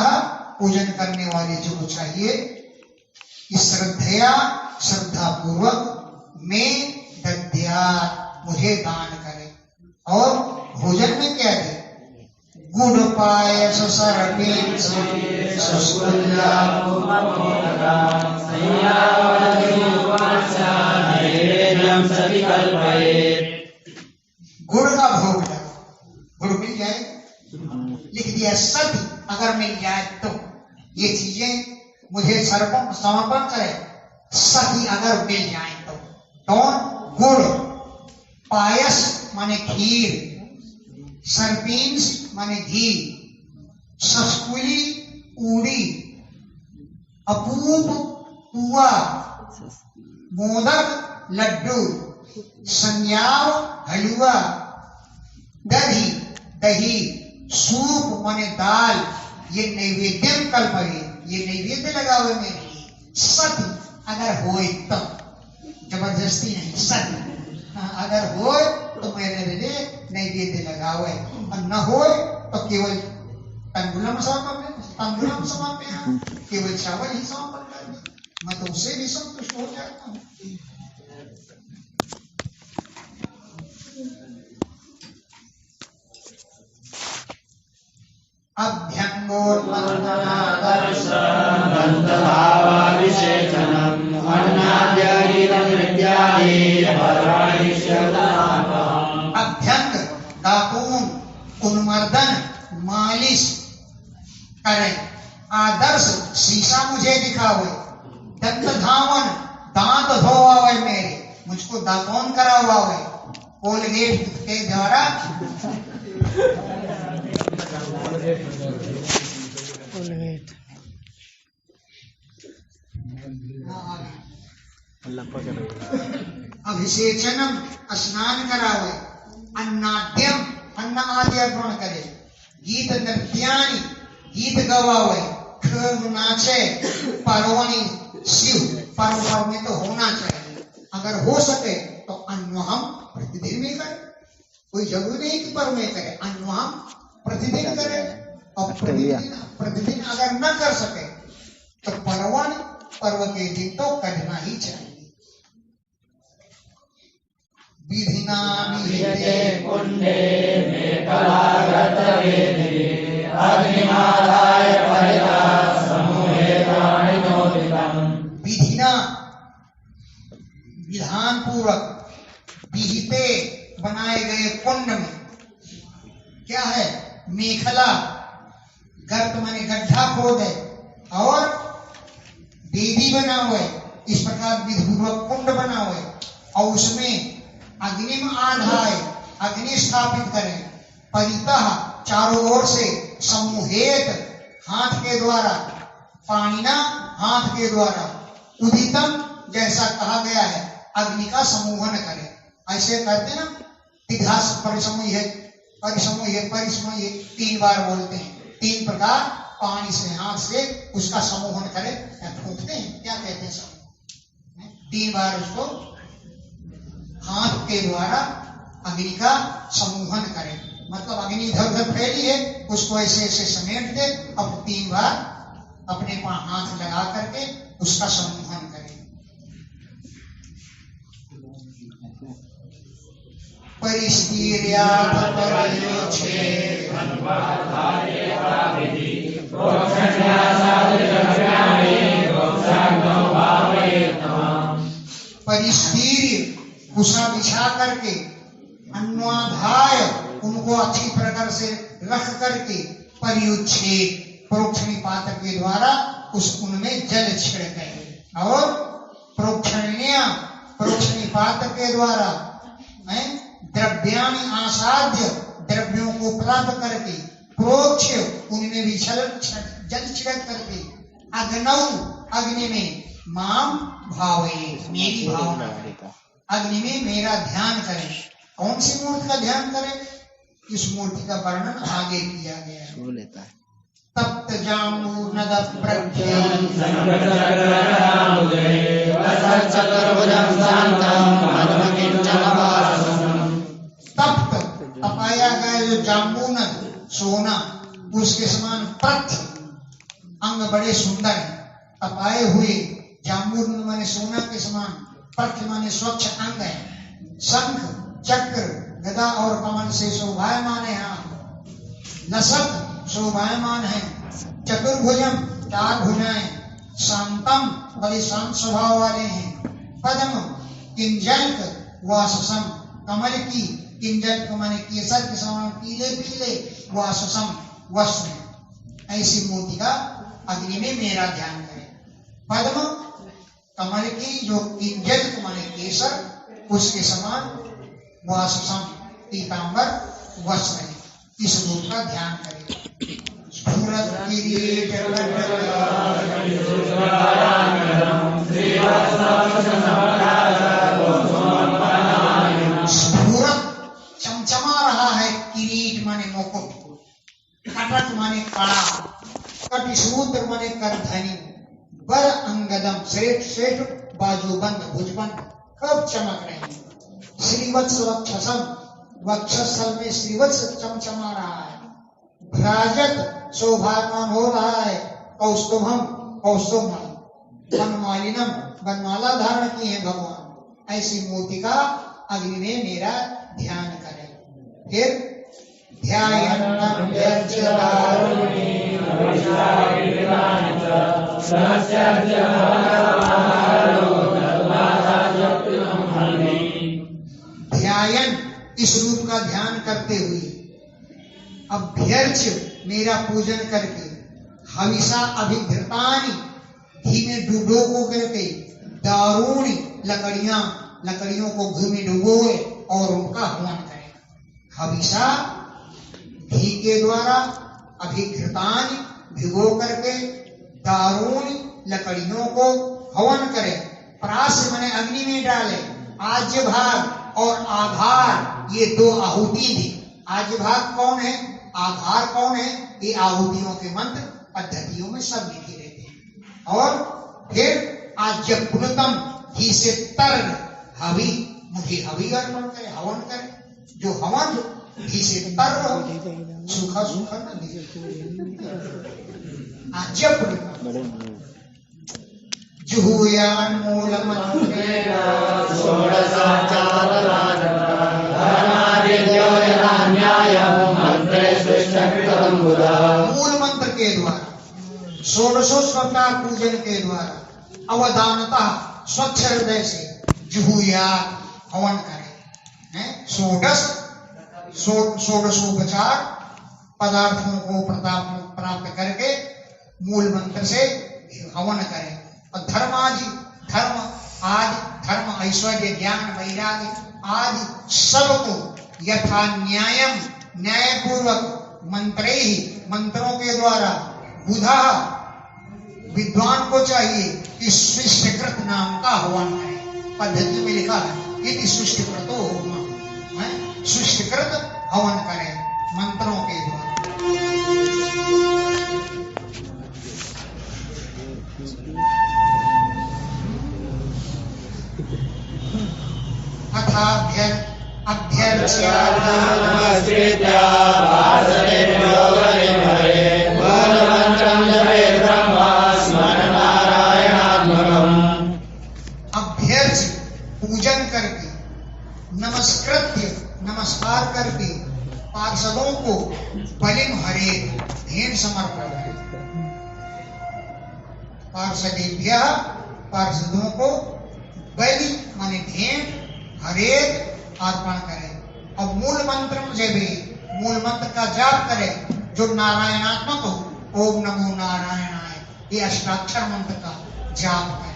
पूजन करने वाले जो को चाहिए इस श्रद्धया श्रद्धा पूर्वक में दद्या मुझे दान करे। और भोजन में क्या दे? गुड़ पायस सरपीन गुड़ का भोग लगा, गुड़ मिल जाए, लिख दिया सती अगर मिल जाए तो ये चीजें मुझे समर्पण करे, सती अगर मिल जाए तो गुड़, पायस माने खीर, सरपींस माने घी, ससकुली पूड़ी, अपूप पुआ, मोदक लड्डू, संयाव हलवा, दही दही, सूप माने दाल, ये नैवेद्यम कल्पये, ये नैवेद्य लगा हुए मेरे लिए। सत अगर होए तो, जबरदस्ती नहीं, सत अगर होए तो मेरे लिए नैवेद्य लगा हुए, और न होए तो केवल तंगुलम समर्पण, केवल चावल ही समर्पण कर, मैं तो उससे भी संतुष्ट हो जाता हूँ। अभ्यंग दातून उन्मर्दन मालिश करे, आदर्श शीशा मुझे दिखावे, दंत धावन दांत धोवावे मेरे, मुझको दातोन करावावे, कोलगेट के द्वारा अभिषेचनम स्नान करावे, अन्नाद्यम अन्न आदि अर्पण करे, गीत नृत्यानि गीत गवावे, खेल नाचे, पर्वणि शिव पर्व में तो होना चाहिए, अगर हो सके तो अन्न हम प्रतिदिन में करें, कोई जरूरी नहीं कि पर्व में करें, अन्न हम प्रतिदिन करें। और प्रतिदिन अगर न कर सके तो पर्व के दिन तो करना ही चाहिए। विधिना विहिते कुंडे मेखलागत वेदी अग्निमादाय परिता समूहे प्राणिनोदितम्। विधिना विधान पूर्वक विहिते बनाए गए कुंड में क्या है? मेखला, गर्त माने गड्ढा खोदे और वेदी बना हुआ है, इस प्रकार विधिपूर्वक कुंड बना हुआ है, और उसमें अग्निम आधाय अग्नि स्थापित करें, परितः चारों ओर से, समूहेत हाथ के द्वारा, पाणिना हाथ के द्वारा, उदितम जैसा कहा गया है अग्नि का समूहन करें। ऐसे करते ना, तिघास परिसमूह परिसमूह 3 बार बोलते हैं, 3 प्रकार पानी से हाथ से उसका समूहन करें या फूंकते हैं, क्या कहते हैं समूह, 3 बार उसको हाथ के द्वारा अग्नि का समूहन करें, मतलब अग्नि इधर उधर फैली है, उसको ऐसे ऐसे समेट दे, अब 3 बार अपने हाथ लगा करके उसका समूहन करें। परिस्थिर कुशा बिछा करके, अन्वाधाय उनको अच्छी प्रकार से रख करके, परिउच्छेद प्रोक्षणी पात्र के द्वारा उस उनमें जल छिड़के, और प्रोक्षणी पात्र के द्वारा द्रव्याणि आसाद्य द्रव्यों को प्राप्त करके, प्रोक्ष उनमें भी जल छिड़क करके, अग्नौ अग्नि में, माम भावे मेरी भावना, अग्नि में मेरा ध्यान करें। कौन सी मूर्ति का ध्यान करें? इस मूर्ति का वर्णन आगे किया गया है। तप्त जाम्बूनद प्रज्ञान तप्त तपाया गया जो जाम्बूनद सोना, उसके समान प्रथ, अंग बड़े सुंदर हैं, तपाए हुए, जाम्बून माने सोना के समान, प्रथ माने स्वच्छ अंग है, शंख चक्र गदा और कमल से शोभायमान है, लसत शोभायमान है, चतुर्भुजम चार भुजाएं, शांतम बड़े शांत स्वभाव वाले हैं, पद्म किंजल्क वाससम कमल की, किंजल्क माने केसर के समान पीले पीले, वाससम वस्त्र, ऐसी मूर्ति का अग्नि में मेरा ध्यान करें। पद्म कमल की, जो किंजल्क माने केसर, उसके समान वाससम पीतांबर वस्त्र है, इस रूप का ध्यान करें। स्फुरत किरीट स्फुरत चमचमा रहा है, किरीट माने मुकुट, कटक माने कड़ा, कटिसूत्र माने करधनी, बर अंगदम श्रेष्ठ श्रेष्ठ बाजूबंद भुजबंद कब चमक रहे हैं। श्रीवत्स वक्षसम, वक्षस्थल में श्रीवत्स चमचमा रहा है। भ्राजत शोभायमान हो रहा है। कौस्तुभम कौस्तुभम, वनमालिनम वनमाला धारण की है भगवान, ऐसी मूर्ति का अग्नि में मेरा ध्यान करें। फिर ध्यान, इस रूप का ध्यान करते हुए अभ्यर्च मेरा पूजन करके, हविषा अभिघृतानि घी में डुबो करके, दारूणी लकड़ियों को घी में डुबोए और उनका हवन करें। हविषा घी के द्वारा, अभिघृतानि भिगो करके, दारूणी लकड़ियों को हवन करें। प्रास माने अग्नि में डाले। आज्य भाग और आधार, ये दो आहुति थी। आज्य भाग कौन है, आधार कौन है, ये आहुतियों के मंत्र पद्धतियों में सब लिखे रहते हैं। और फिर आज्य पुनतम, घी से तर हवि, मुझे हवि अर्पण करे, हवन करे। जो हवन घी से तर हो, सूखा सूखा न दिखे। आज्य पुनतम जुहुयान मूलम मूल मंत्र के द्वारा, षोडशोत्तर पूजन के द्वारा अवधानता स्वच्छ हृदय से जुहुया हवन करें। षोडशोपचार पदार्थों को प्राप्त करके मूल मंत्र से हवन करें। और धर्म ऐश्वर्य ज्ञान वैराग्य आदि सबको यथा न्यायम, न्याय पूर्वक मंत्रों के द्वारा बुधा विद्वान को चाहिए कि सृष्टिकृत नाम का हवन करें। पद्धति में लिखा है यदि सृष्टिकृतो होम, सृष्टिकृत हवन करें मंत्रों के द्वारा। अभ्यर्च पूजन करके, नमस्कार करके पार्षदों को बलिम हरे भेंट समर्पण करें। पार्षदों को बलि माने भेंट, हरे अर्पण करें। और मूल मंत्र से भी मूल मंत्र का जाप करें जो नारायणात्मक हो। ओम नमो नारायणाय, ये अष्टाक्षर मंत्र का जाप करें।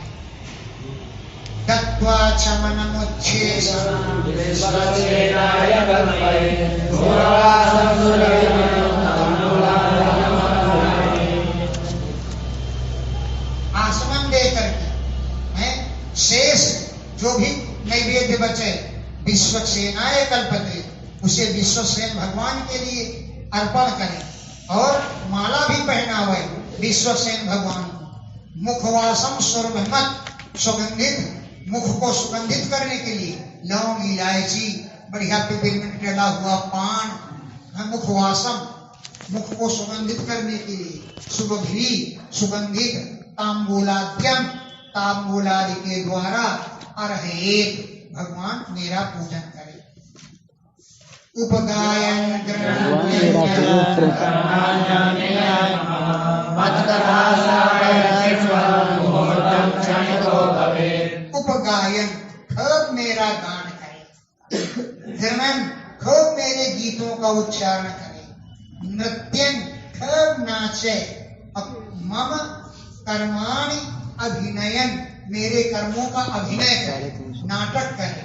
दत्वा आसमन दे करके शेष जो भी नैवेद्य बचे विश्वसेनाय कल्पते, उसे विश्वसेन भगवान के लिए अर्पण करें। और माला भी पहनावे विश्वसेन भगवान को। मुखवासम सुरभिमत, सुगंधित मुख को सुगंधित करने के लिए लौंग, इलायची, बढ़िया पेपरमिंट डला हुआ पान, मुखवासम मुख को सुगंधित करने के लिए सुगंधी सुगंधित तांबूलाद्यम तांबूलादि के द्वारा अर्हेत भगवान मेरा पूजन करे। उपगायन उपगायन खूब मेरा गान करे, धर्मन खूब मेरे गीतों का उच्चारण करे, नृत्यन खूब नाचे, मम कर्माणि अभिनयन मेरे कर्मों का अभिनय करे, नाटक करे,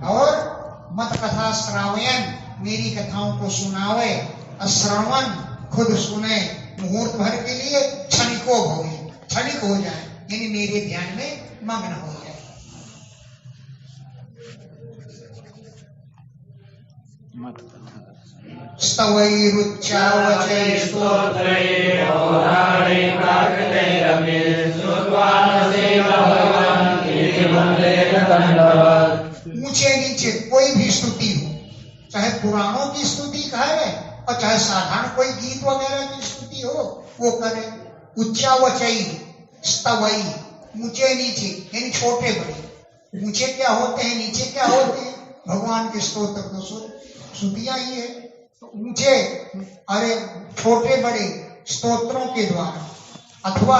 और मत कथा श्रावयन मेरी कथाओं को सुनावे, श्रवण खुद सुने, मुहूर्त भर के लिए क्षणिको भवे, क्षणिक हो जाए, यानी मेरे ध्यान में मग्न हो जाए। स्तवैरुच्चावचैः स्तोत्रैः पौराणैः प्राकृतैरपि श्रुत्वानसेव भगवान् कीर्तिमण्डलेन दण्डवत्। ऊंचे नीचे कोई भी स्तुति हो, चाहे पुराणों की स्तुति कहे और चाहे साधारण कोई गीत वगैरह की स्तुति हो, वो करे। उच्चावचई स्तवई, ऊंचे नीचे यानी छोटे बड़े। ऊंचे क्या होते हैं, नीचे क्या होते हैं? भगवान के स्तोत्र तो स्तुतियां ही है। ऊंचे अरे छोटे बड़े स्तोत्रों के द्वारा, अथवा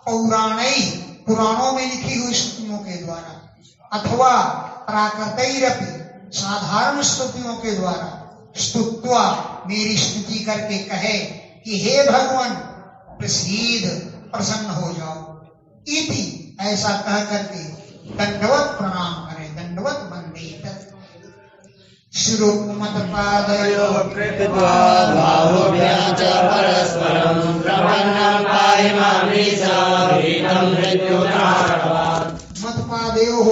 पौराणई पुराणों में लिखी हुई स्तुतियों के द्वारा, अथवा प्राकृतैरपि साधारण स्तुतियों के द्वारा, स्तुत्वा मेरी स्तुति करके कहे कि हे भगवान प्रसीद प्रसन्न हो जाओ, इति ऐसा कह करके दंडवत प्रणाम करे, दंडवत वंदे शिरोमतपादयोः कृत्वा बाहुभ्यां च परस्परं प्रपन्नं पाहिमामीशं मृत्युत्राणात्। मतपादयोः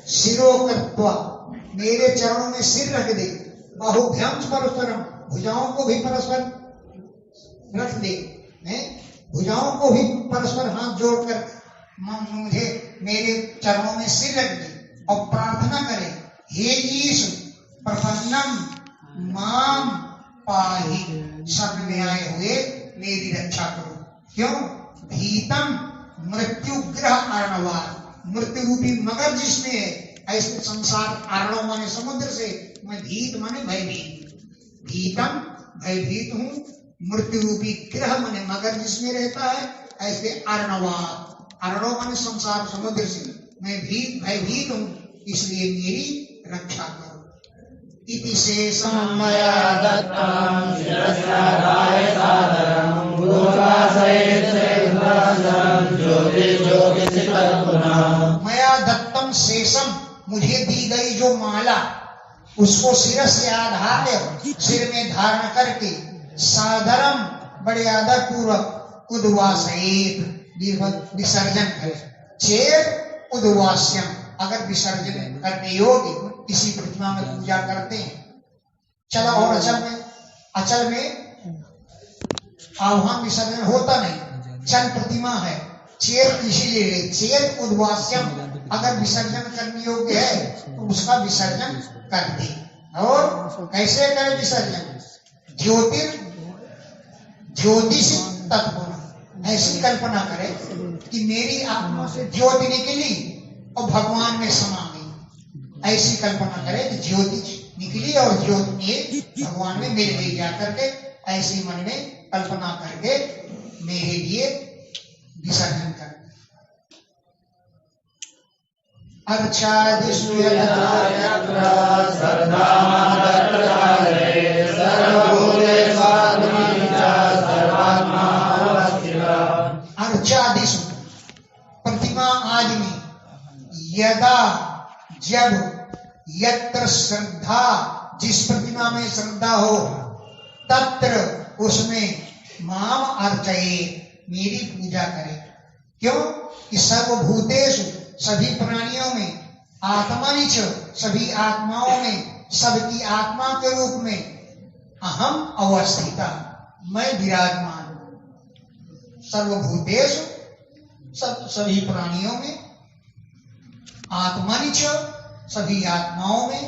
शिरो कृत्वा मेरे चरणों में सिर रख दे, बाहुभ्यां परस्परम भुजाओं को भी परस्पर रख दे, भुजाओं को भी परस्पर हाथ जोड़कर मुझे मेरे चरणों में सिर रख दे और प्रार्थना करे, हे ईश प्रपन्नम माम पाहि, सब में आए हुए मेरी रक्षा करो। क्यों? भीतम मृत्युग्रह अर्णवाद, मृत्यु रूपी मगर जिसमें है, ऐसे संसार अर्णव माने समुद्र से, मैं भीत माने भयभीत, भीतम भयभीत हूँ, मृत्यु रूपी ग्रह माने मगर जिसमें रहता है, ऐसे अर्णवाद, अर्णव माने संसार समुद्र से मैं भयभीत हूँ, इसलिए मेरी रक्षा करो। इति शेषं मया दत्तं शिरस्याधाय सादरं भूतवासयेत् सेवनं ज्योतिषितत्पुनः। मया दत्तम शेषम, मुझे दी गई जो माला, उसको शिरस से आधार्य सिर में धारण करके, सादरम बड़े आदर पूर्वक, उद्वासयेत् विसर्जन करे, चेत उद्वास्यम अगर विसर्जन करने योग्य किसी प्रतिमा में पूजा करते हैं। चला और अचल में आह्वान विसर्जन होता नहीं, चल प्रतिमा है, चेत इसीलिए चेत उद्वास्यम अगर विसर्जन करने योग्य है तो उसका विसर्जन कर दे। और कैसे करे विसर्जन? ज्योतिष तत्व, ऐसी कल्पना करे कि मेरी आत्मा से ज्योति निकली और भगवान में समा गई, ऐसी कल्पना करे कि ज्योति निकली और ज्योति भगवान में मिल गई जाकर के, ऐसे मन में कल्पना करके मेरे लिए विसर्जन कर। अर्चादिषु अर्चादिषु प्रतिमा आदि में, यदा जब, यत्र श्रद्धा जिस प्रतिमा में श्रद्धा हो, तत्र उसमें माम अर्चये मेरी पूजा करे। क्यों? कि सर्वभूतेषु सभी प्राणियों में, आत्मनिच सभी आत्माओं में, सबकी आत्मा के रूप में, अहम अवस्थिता मैं विराजमान हूं। सर्वभूतेषु सभी प्राणियों में, आत्मनिच सभी आत्माओं में,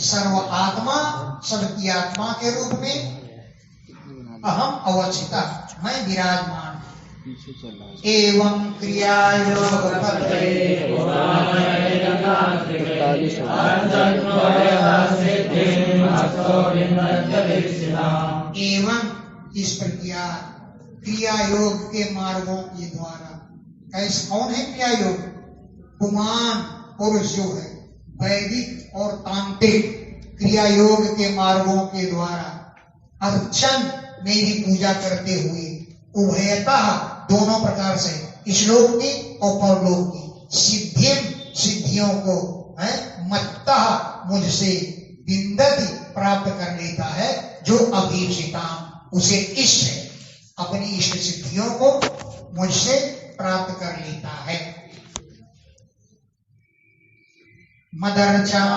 सर्व आत्मा सबकी आत्मा के रूप में, अहम अवस्थिता, मैं विराजमान हूँ। एवं क्रिया योग एवं इस प्रकार क्रिया योग के मार्गों के द्वारा, कैसे कौन है क्रिया योग? पुमान पुरुष जो है, वैदिक और तांत्रिक क्रिया योग के मार्गों के द्वारा अर्चन मेरी पूजा करते हुए उभयतः दोनों प्रकार से, इस-लोक की और परलोक की सिद्धियों को मत्तः मुझसे विन्दति प्राप्त कर लेता है। जो अभीप्सिता उसे इष्ट है, अपनी इष्ट सिद्धियों को मुझसे प्राप्त कर लेता है। मदर्चां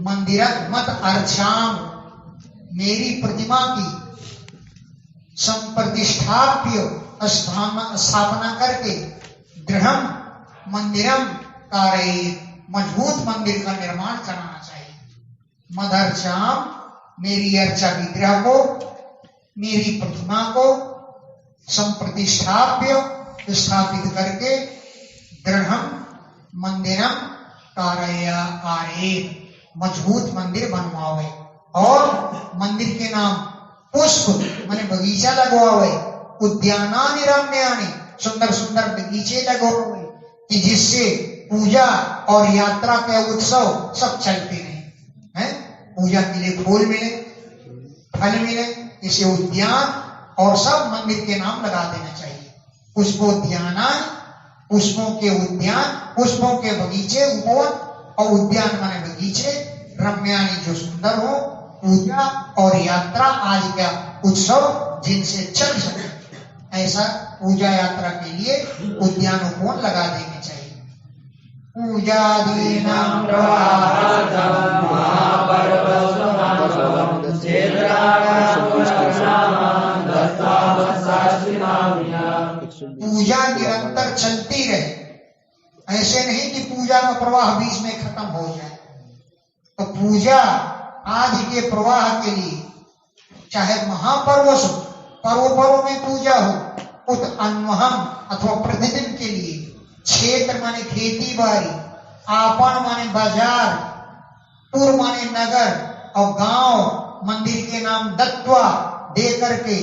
मंदिर मत अर्चाम, मेरी प्रतिमा की संप्रतिष्ठाप्य स्थापना करके दृढ़ मंदिरम कारयेत्, मजबूत मंदिर का निर्माण कराना चाहिए। मदर्चाम, मेरी अर्चा विग्रह को, मेरी प्रतिमा को संप्रतिष्ठाप्य स्थापित करके दृढ़ मंदिरम कारयेत्, मजबूत मंदिर बनवावे। और मंदिर के नाम पुष्प माने बगीचा लगवावे, उद्यानानि रम्यानि, सुंदर सुंदर बगीचे लगवावे कि जिससे पूजा और यात्रा के उत्सव सब चलते रहे हैं। पूजा के लिए फूल मिले, फल मिले, इसे उद्यान और सब मंदिर के नाम लगा देना चाहिए। पुष्पोद्यानानि, पुष्पों के उद्यान, पुष्पों के बगीचे, उपवन और उद्यान माने बगीचे, रम्यानि जो सुंदर हो, पूजा और यात्रा आदि का उत्सव जिनसे चल सके, ऐसा पूजा यात्रा के लिए उद्यान उपवन लगा देने चाहिए। पूजादीनां पूजा निरंतर चलती रहे, ऐसे नहीं कि पूजा का प्रवाह बीच में खत्म हो जाए। तो पूजा आदि के प्रवाह के लिए चाहे महापर्व हो, पर्वों में पूजा हो, उत अन्वहम अथवा प्रतिदिन के लिए, क्षेत्र माने खेती बाड़ी, आपन माने बाजार, पुर माने नगर और गांव मंदिर के नाम दत्वा दे करके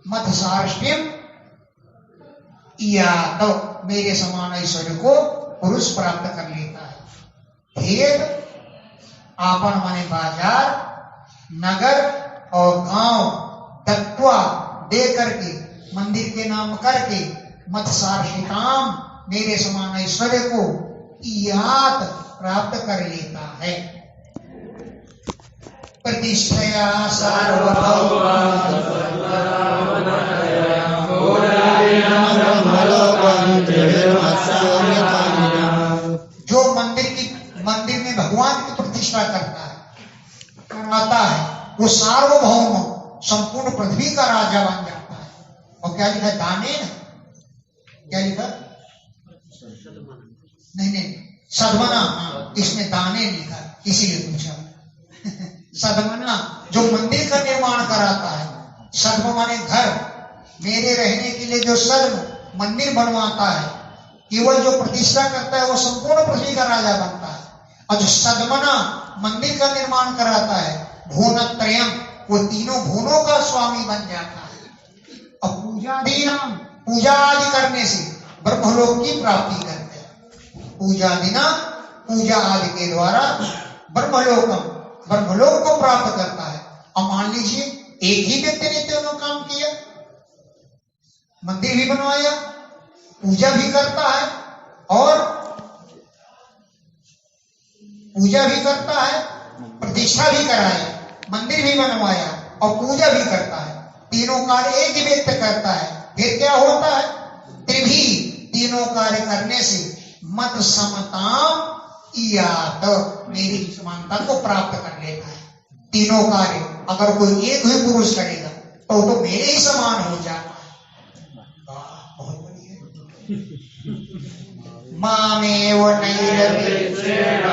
मत सार्ष्टिम या तो मेरे समान ऐश्वर्य को पुरुष प्राप्त कर लेता है। भेद आपन माने बाजार, नगर और गांव दत्वा दे करके, मंदिर के नाम करके मत सार्षिताम मेरे समान ऐश्वर्य को यात प्राप्त कर लेता है। प्रतिष्ठया जो मंदिर में भगवान की प्रतिष्ठा करता है, कराता है, वो सार्वभौम संपूर्ण पृथ्वी का राजा बन जाता है। और क्या लिखा? दाने न, क्या लिखा? नहीं सद्मना, इसमें दाने लिखा, इसीलिए पूछा। सद्मना जो मंदिर का निर्माण कराता है, सद्म माने घर, मेरे रहने के लिए जो सद्म मंदिर बनवाता है, केवल जो प्रतिष्ठा करता है वो संपूर्ण पृथ्वी का राजा बनता है। और जो सद्मना मंदिर का निर्माण कराता है, भुवनत्रयम्, वो तीनों भुवनों का स्वामी बन जाता है। और पूजा आदि करने से ब्रह्मलोक की प्राप्ति करते हैं। पूजा आदि के द्वारा ब्रह्मलोक को प्राप्त करता है। अब मान लीजिए एक ही व्यक्ति ने दोनों काम किया, मंदिर भी बनवाया, पूजा भी करता है और प्रतिष्ठा भी कराया, मंदिर भी बनवाया और पूजा भी करता है। तीनों कार्य एक ही व्यक्ति करता है। फिर क्या होता है? त्रिभी, तीनों कार्य करने से मत समताम यात, मेरी समानता को प्राप्त कर लेता है। तीनों कार्य अगर कोई एक ही पुरुष करेगा तो मेरे ही समान हो जाता है। बहुत बढ़िया। मामेव नैरपेक्षेण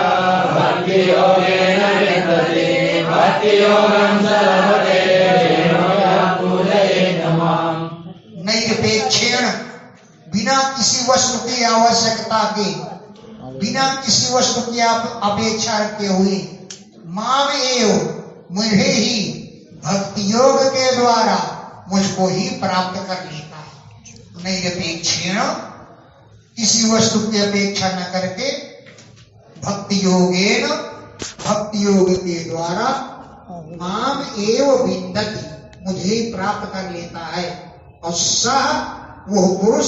भक्तियोगेन विन्दति भक्तियोगं स लभते येन पूजयेत् माम्। नैरपेक्षेण, बिना किसी वस्तु की आवश्यकता के, बिना किसी वस्तु की अपेक्षा रखते हुए, मामेव, मुझे ही भक्ति योग के द्वारा मुझको ही प्राप्त कर लेता है। निरपेक्षेण, किसी वस्तु की अपेक्षा न करके, भक्ति योगेन, भक्ति योग के द्वारा माम एव विन्दति, मुझे ही प्राप्त कर लेता है। और सह, वो पुरुष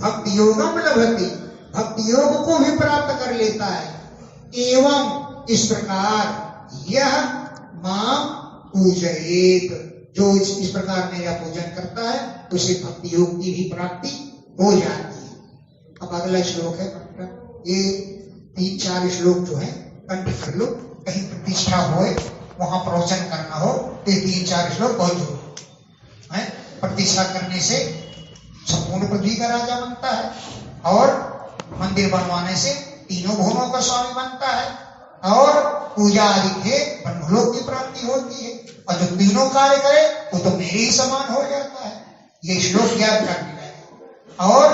भक्ति योगम लभते, भक्ति योग को भी प्राप्त कर लेता है। एवं इस प्रकार यह माम पूजयेत, जो इस प्रकार मेरा पूजन करता है उसे भक्ति योग की भी प्राप्ति हो जाती है। अब अगला श्लोक है, ये 3-4 श्लोक जो है कंठ कर लो, कहीं प्रतिष्ठा हो वहां प्रवचन करना हो तो 3-4 श्लोक बहुत जरूरी है। प्रतिष्ठा करने से संपूर्ण पृथ्वी का राजा बनता है और मंदिर बनवाने से तीनों भुवनों का स्वामी बनता है और पूजा आदि के ब्रह्मलोक की प्राप्ति होती है और जो तीनों कार्य करे वो तो मेरे ही समान हो जाता है। ये श्लोक याद करने है और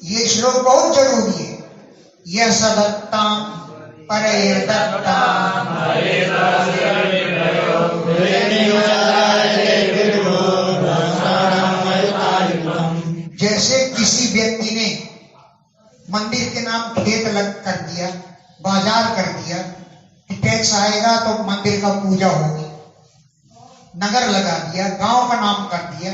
ये श्लोक बहुत जरूरी है। यह सदत्ताम परैर्दत्ताम, जैसे किसी व्यक्ति ने मंदिर के नाम खेत लग कर दिया, बाजार कर दिया, टैक्स आएगा तो मंदिर का पूजा होगी, नगर लगा दिया, गांव का नाम कर दिया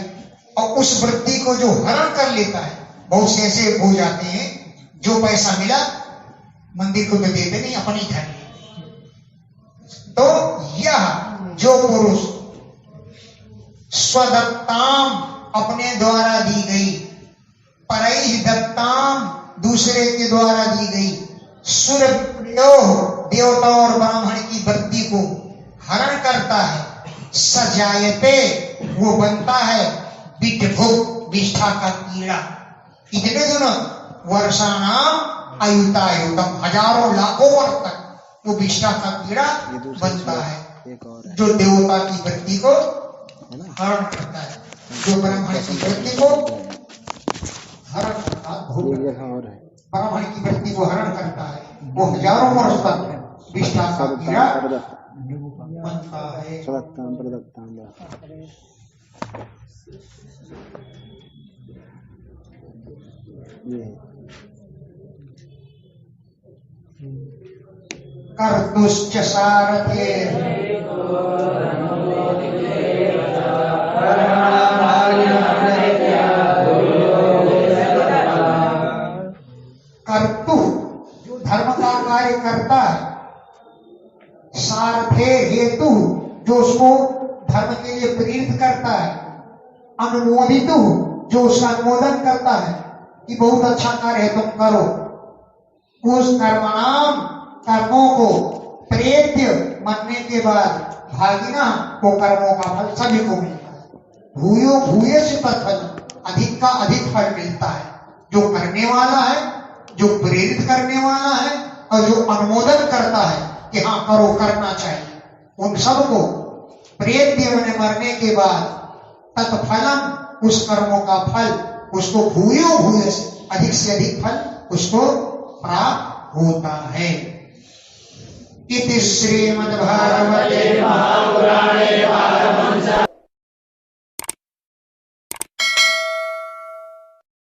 और उस वृत्ति को जो हरण कर लेता है, बहुत से ऐसे हो जाते हैं जो पैसा मिला मंदिर को तो देते नहीं, अपनी घर में। तो यह जो पुरुष स्वदत्ताम, अपने द्वारा दी गई, परई दत्ताम, दूसरे के द्वारा दी गई, सुर देवता और ब्राह्मण की वृत्ति को हरण करता है, सजायते, वो बनता है, विद्भुक, विष्ठा का कीड़ा। इतने दिनों वर्षाणाम आयुतायुतम, हजारों लाखों वर्ष तक वो विष्ठा का कीड़ा बनता है जो देवता की वृत्ति को हरण करता है, जो ब्राह्मण की वृत्ति को हरण करता है, ब्राह्मण की वृत्ति को हरण करता है, वो हजारों वर्ष तक विष्ठा का कीड़ा बनता है। कर्तुश्च सारथे कर्तु, जो धर्म का कार्य करता है, सारथे हेतु, जो उसको धर्म के लिए प्रेरित करता है, अनुमोदितु, जो उसका अनुमोदन करता है कि बहुत अच्छा कार्य है तुम करो, उस कर्मणाम, कर्मों को प्रेत्य, मरने के बाद भागिना, वो कर्मों का फल सभी को मिलता है। भूयो भूये से तत्फल, अधिक का अधिक फल मिलता है। जो करने वाला है, जो प्रेरित करने वाला है और जो अनुमोदन करता है कि हाँ करो, करना चाहिए, उन सबको प्रेत्य मैंने मरने के बाद तत्फलम, उस कर्मों का फल उसको भूयो भूये से अधिक फल उसको प्राप्त होता है। इति श्रीमद्भागवते महापुराणे